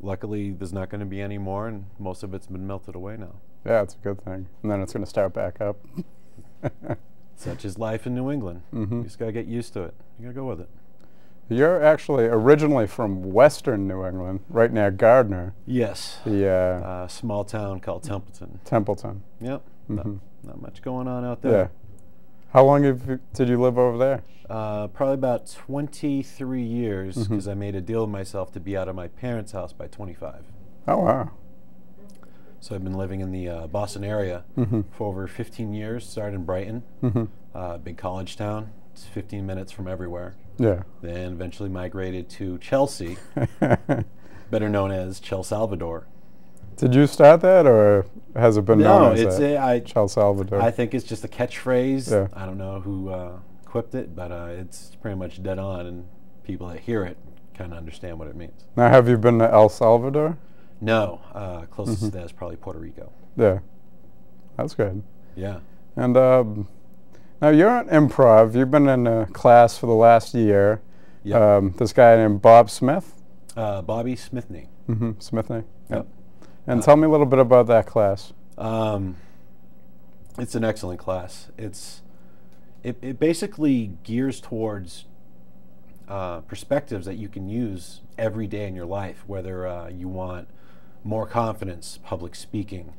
luckily, there's not going to be any more, and most of it's been melted away now. Yeah, it's a good thing. And then it's going to start back up. Such is life in New England. Mm-hmm. You just got to get used to it. You got to go with it. You're actually originally from western New England, right near Gardner. Yes. The small town called Templeton. Templeton. Yep. Mm-hmm. Not much going on out there. Yeah. How long did you live over there? Probably about 23 years, because Mm-hmm. I made a deal with myself to be out of my parents' house by 25. Oh, wow. So I've been living in the Boston area Mm-hmm. for over 15 years. Started in Brighton, Mm-hmm. big college town. It's 15 minutes from everywhere. Yeah. Then eventually migrated to Chelsea, better known as Chel Salvador. Did you start that, or has it been known as that? No, Chel Salvador. I think it's just a catchphrase. Yeah. I don't know who quipped it, but it's pretty much dead on, and people that hear it kind of understand what it means. Now, have you been to El Salvador? No, closest to that is probably Puerto Rico. Yeah. That's good. Yeah. And now you're in improv. You've been in a class for the last year. Yep. This guy named Bob Smith. Bobby Smithney. Mm-hmm. Smithney. Yep. And tell me a little bit about that class. It's an excellent class. It basically gears towards perspectives that you can use every day in your life, whether you want more confidence, public speaking,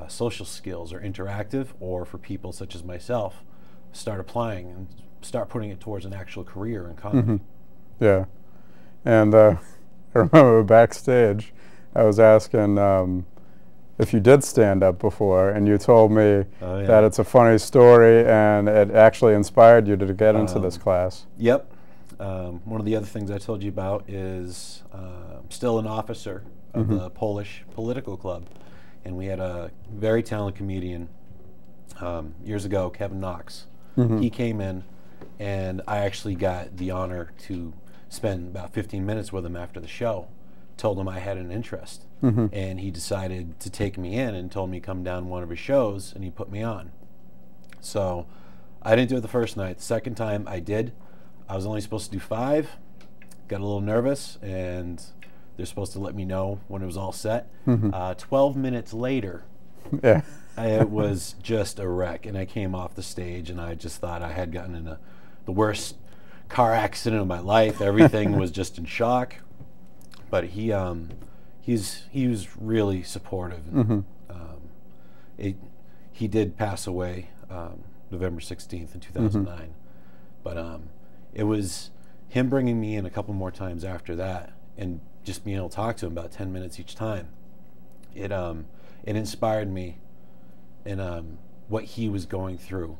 social skills, or interactive, or for people such as myself, start applying and start putting it towards an actual career in comedy. Yeah. And I remember backstage, I was asking if you did stand up before, and you told me that it's a funny story and it actually inspired you to get into this class. Yep. One of the other things I told you about is I'm still an officer of the Polish Political Club, and we had a very talented comedian years ago, Kevin Knox. He came in, and I actually got the honor to spend about 15 minutes with him after the show. Told him I had an interest, and he decided to take me in and told me to come down one of his shows, and he put me on. So I didn't do it the first night. The second time I did. I was only supposed to do 5, got a little nervous, and they're supposed to let me know when it was all set. 12 minutes later, Yeah. it was just a wreck, and I came off the stage, and I just thought I had gotten in the worst car accident of my life. Everything was just in shock. But he was really supportive. And, he did pass away November 16th in 2009. But it was him bringing me in a couple more times after that, and just being able to talk to him about 10 minutes each time. It inspired me in what he was going through,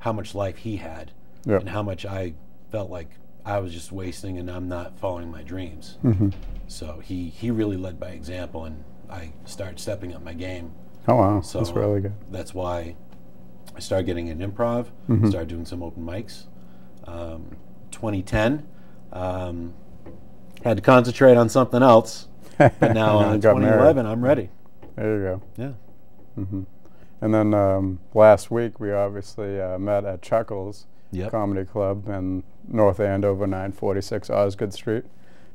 how much life he had, and how much I felt like I was just wasting and I'm not following my dreams. So he really led by example, and I started stepping up my game. Oh, wow. So that's really good. That's why I started getting in improv, started doing some open mics. 2010, had to concentrate on something else, but now 2011, I'm ready. There you go. Yeah. And then last week we obviously met at Chuckles Comedy Club in North Andover, 946 Osgood Street,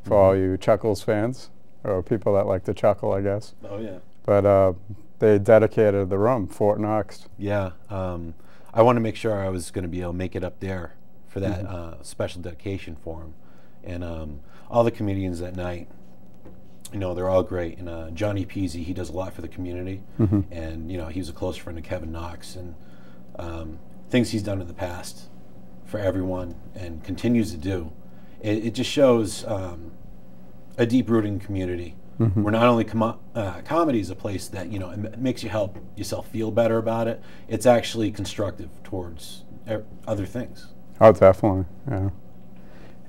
for all you Chuckles fans, or people that like to chuckle, I guess. Oh, yeah. But they dedicated the room, Fort Knox. Yeah. I want to make sure I was going to be able to make it up there for that special dedication for him. And all the comedians that night, you know, they're all great. And Johnny Peasy, he does a lot for the community. And, you know, he was a close friend of Kevin Knox. And things he's done in the past for everyone and continues to do. It just shows a deep-rooting community. Where not only comedy is a place that, you know, it makes you help yourself feel better about it, it's actually constructive towards other things. Oh, definitely, yeah.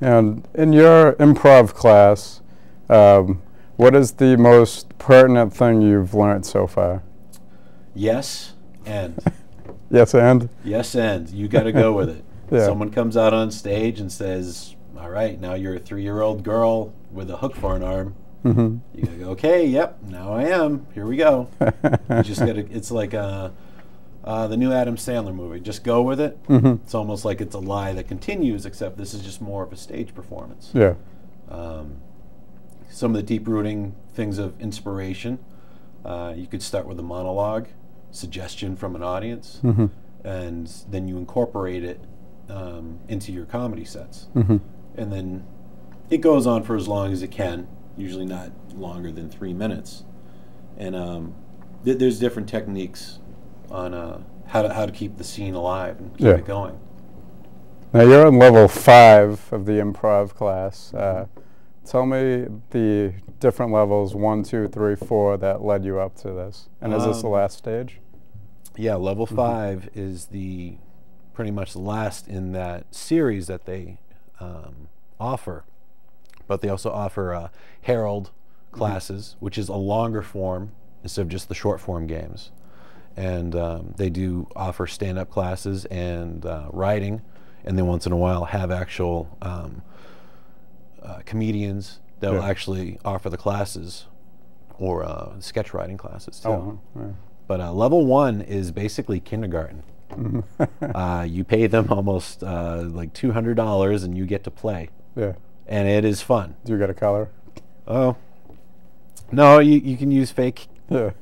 And in your improv class, what is the most pertinent thing you've learned so far? Yes, and. Yes, and? Yes, and. You got to go with it. Yeah. Someone comes out on stage and says, all right, now you're a 3-year-old girl with a hook for an arm. You gotta go, okay, yep, now I am. Here we go. You just gotta. It's like the new Adam Sandler movie. Just go with it. It's almost like it's a lie that continues, except this is just more of a stage performance. Yeah. some of the deep-rooting things of inspiration. You could start with a monologue, suggestion from an audience, and then you incorporate it into your comedy sets. And then it goes on for as long as it can, usually not longer than 3 minutes. And there's different techniques on how to keep the scene alive and keep it going. Now you're on level 5 of the improv class. Tell me the different levels, 1, 2, 3, 4, that led you up to this. And is this the last stage? Yeah, level 5 is pretty much the last in that series that they offer. But they also offer Herald classes, which is a longer form instead of just the short form games. And they do offer stand-up classes and writing, and then once in a while have actual comedians that will actually offer the classes, or sketch writing classes too. But level 1 is basically kindergarten. You pay them almost like $200 and you get to play. And it is fun. Do you get a color? Oh, no, you can use fake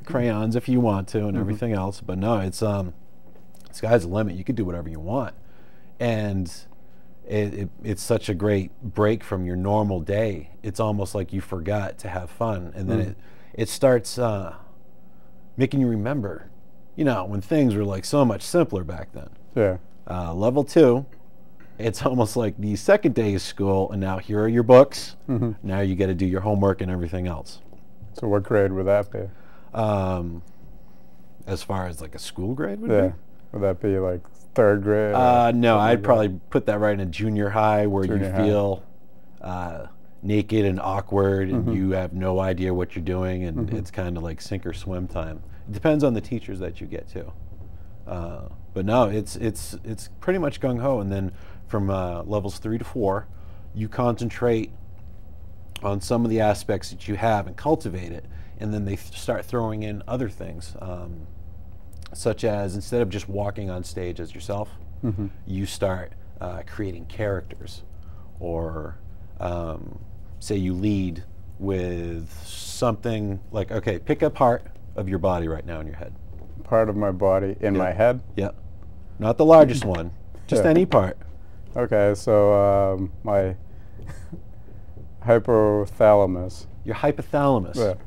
crayons if you want to and everything else, but no, it's sky's the limit. You could do whatever you want, and it's such a great break from your normal day. It's almost like you forgot to have fun, and then it starts making you remember, you know, when things were like so much simpler back then. Level 2, it's almost like the second day of school, and now here are your books. Now you got to do your homework and everything else. So what grade would that be? As far as like a school grade would be? Would that be like 3rd grade? No, I'd probably put that right in a junior high where you feel naked and awkward and you have no idea what you're doing, and it's kind of like sink or swim time. It depends on the teachers that you get to. But no, it's pretty much gung-ho, and then from levels 3 to 4, you concentrate on some of the aspects that you have and cultivate it, and then they start throwing in other things, such as instead of just walking on stage as yourself, you start creating characters, or say you lead with something like, okay, pick a part of your body right now in your head. Part of my body in my head? Yeah. Not the largest one, just any part. Okay, so my hypothalamus. Your hypothalamus.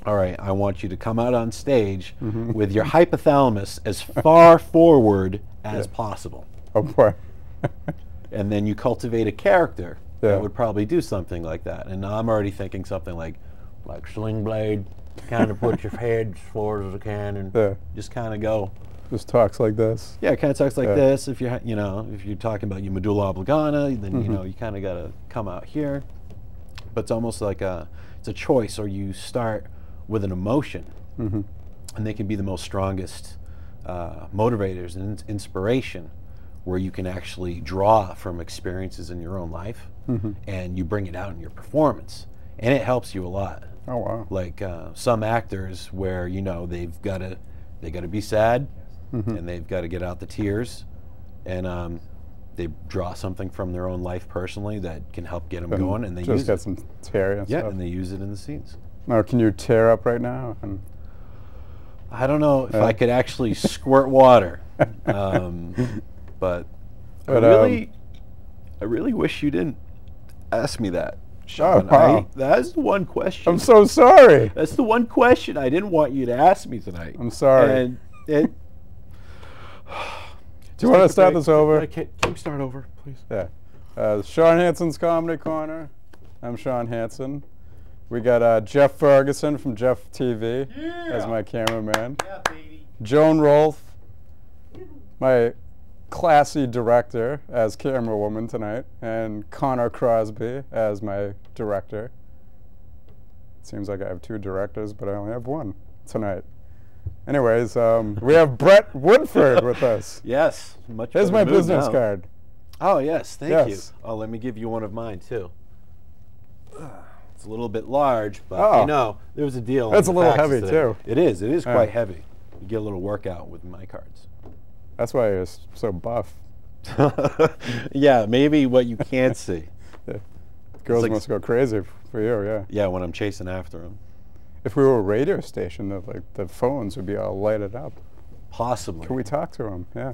All right, I want you to come out on stage with your hypothalamus as far forward as possible. Oh boy. And then you cultivate a character that would probably do something like that. And I'm already thinking something like Sling Blade, kind of put your head as forward as I can, and just kind of go. Just talks like this. Yeah, it kind of talks like this. If you're, if you're talking about your medulla oblongata, then you kind of got to come out here. But it's almost like it's a choice, or you start with an emotion, and they can be the most strongest motivators and inspiration, where you can actually draw from experiences in your own life, and you bring it out in your performance, and it helps you a lot. Oh wow! Like some actors, where they've got to be sad, and they've got to get out the tears, and they draw something from their own life personally that can help get them going, and they just get some tear and stuff. And they use it in the scenes. Now, can you tear up right now? I don't know if I could actually squirt water, but I really wish you didn't ask me that, Shawn. Wow. That's the one question. I'm so sorry. That's the one question I didn't want you to ask me tonight. I'm sorry. And it. Do you want to start this over? Can we start over, please? Yeah. Shawn Hansen's Comedy Corner. I'm Shawn Hansen. We got Jeff Ferguson from Jeff TV as my cameraman. Yeah, baby. Joan Rolfe, my classy director, as camerawoman tonight, and Connor Crosby as my director. Seems like I have 2 directors, but I only have 1 tonight. Anyways, we have Brett Woodford with us. Yes, much. Here's my business card. Oh yes, thank you. Yes. Oh, let me give you one of mine too. It's a little bit large, but there was a deal. It's a little heavy too. It is. It is quite heavy. You get a little workout with my cards. That's why you're so buff. Yeah, maybe what you can't see. Girls like must go crazy For you, yeah. Yeah, when I'm chasing after him. If we were a radio station, the phones would be all lighted up. Possibly. Could we talk to him? Yeah.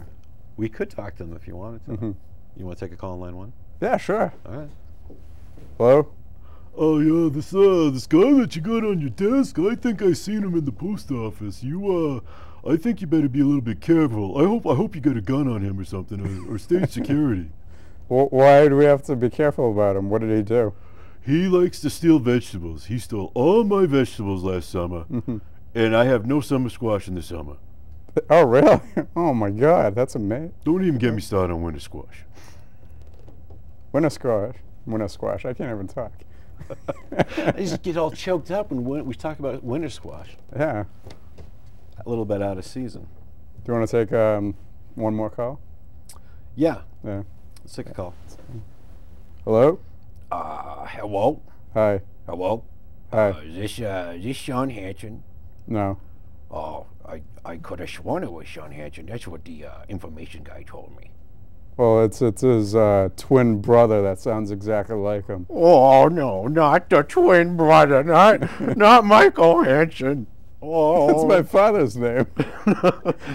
We could talk to them if you wanted to. Mm-hmm. You want to take a call on line 1? Yeah, sure. All right. Hello? Oh yeah, this guy that you got on your desk, I think I seen him in the post office. I think you better be a little bit careful. I hope you got a gun on him or something, or state security. Well, why do we have to be careful about him? What did he do? He likes to steal vegetables. He stole all my vegetables last summer, and I have no summer squash in the summer. Oh, really? Oh my God, that's amazing. Don't even get me started on winter squash. Winter squash. Winter squash. I can't even talk. I just get all choked up when we talk about winter squash. Yeah. A little bit out of season. Do you want to take one more call? Yeah. Yeah. Let's take a call. Hello? Hello? Hi. Hello? Hi. Is this Shawn Hansen? No. Oh, I could have sworn it was Shawn Hansen. That's what the information guy told me. Well, it's his twin brother that sounds exactly like him. Oh, no, not the twin brother. Not Michael Hansen. Oh. That's my father's name.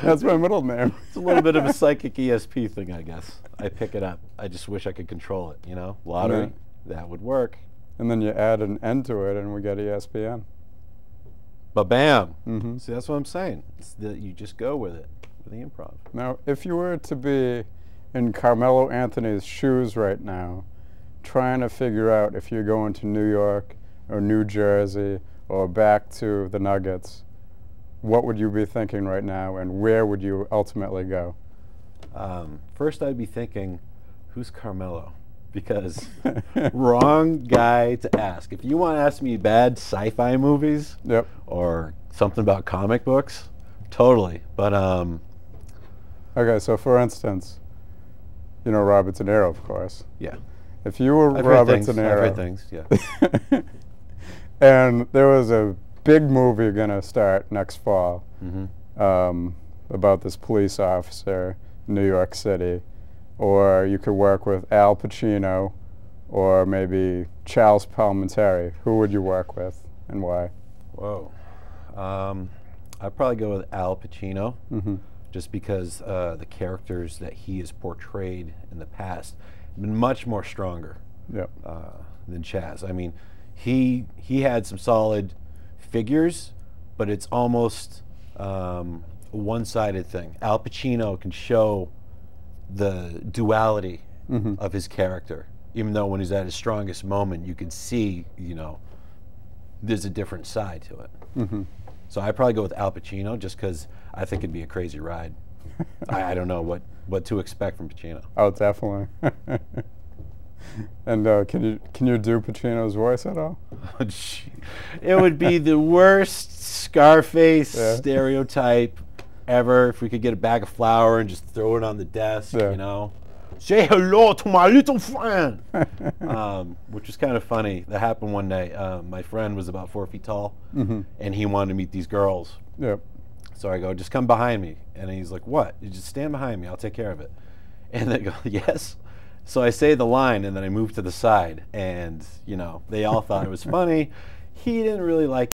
That's my middle name. It's a little bit of a psychic ESP thing, I guess. I pick it up. I just wish I could control it, you know? Lottery, that would work. And then you add an N to it and we get ESPN. Ba-bam. Mm-hmm. See, that's what I'm saying. It's that you just go with it, with the improv. Now, if you were to be in Carmelo Anthony's shoes right now, trying to figure out if you're going to New York or New Jersey or back to the Nuggets, what would you be thinking right now and where would you ultimately go? First, I'd be thinking, who's Carmelo? Because wrong guy to ask. If you want to ask me bad sci-fi movies or something about comic books, totally. But okay, so for instance, you know Robert De Niro, of course. Yeah. If you were I've Robert De Niro, I've heard things, yeah. and there was a big movie going to start next fall about this police officer in New York City, or you could work with Al Pacino or maybe Charles Palminteri. Who would you work with and why? Whoa. I'd probably go with Al Pacino, just because the characters that he has portrayed in the past have been much more stronger than Chaz. I mean, he had some solid figures, but it's almost a one-sided thing. Al Pacino can show the duality of his character, even though when he's at his strongest moment, you can see, you know, there's a different side to it. So I'd probably go with Al Pacino just because I think it'd be a crazy ride. I don't know what to expect from Pacino. Oh, definitely. And can you do Pacino's voice at all? It would be the worst Scarface stereotype ever. If we could get a bag of flour and just throw it on the desk, you know. Say hello to my little friend, which was kind of funny. That happened one day. My friend was about 4 feet tall, and he wanted to meet these girls. So I go, just come behind me. And he's like, what? You just stand behind me. I'll take care of it. And they go, yes. So I say the line, and then I move to the side. And, you know, they all thought it was funny. He didn't really like